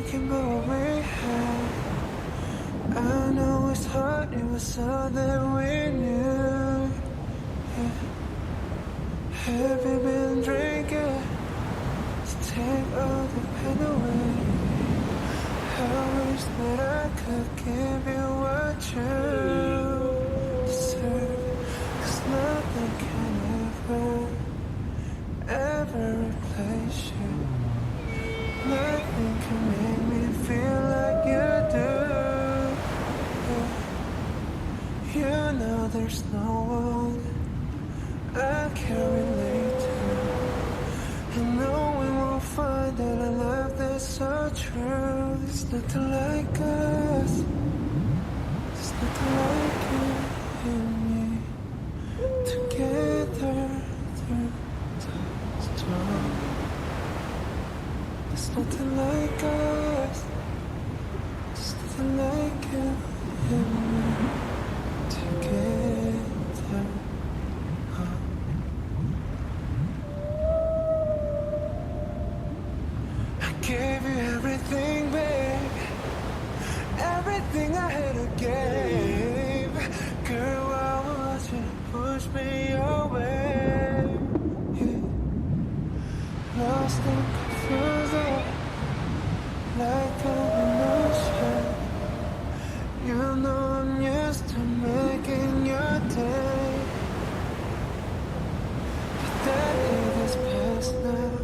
thinking about what we had. I know it's hard, it was all that we knew. Yeah. Have you been drinking to take all the pain away? I wish that I could give you what you deserve. 'Cause nothing can ever replace you. Nothing can make me feel like you do. You know there's no one I can relate to. And no one will find that a love that's so true. It's nothing like us. It's nothing like you and me together through the storm. There's nothing like us. There's nothing like you and me together. I gave you everything, babe. Everything I had to give. Girl, why would you push me away? Yeah. Lost and confused, like an emotion. You know I'm used to making your day, but that day is past now.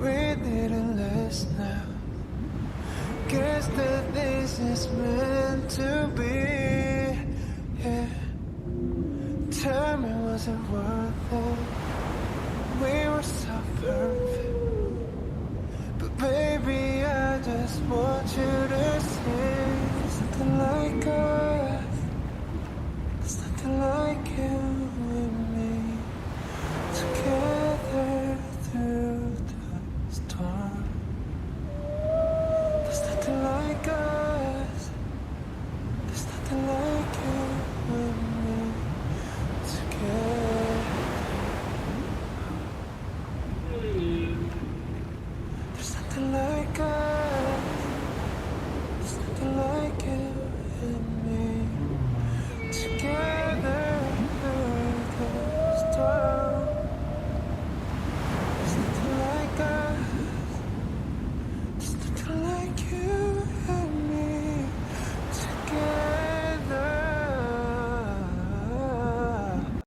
We didn't last now. Guess that this is meant to be. Yeah. Tell me, was it worth it? We were so perfect. But baby, I just want you to see there's nothing like us. There's nothing like you and me together.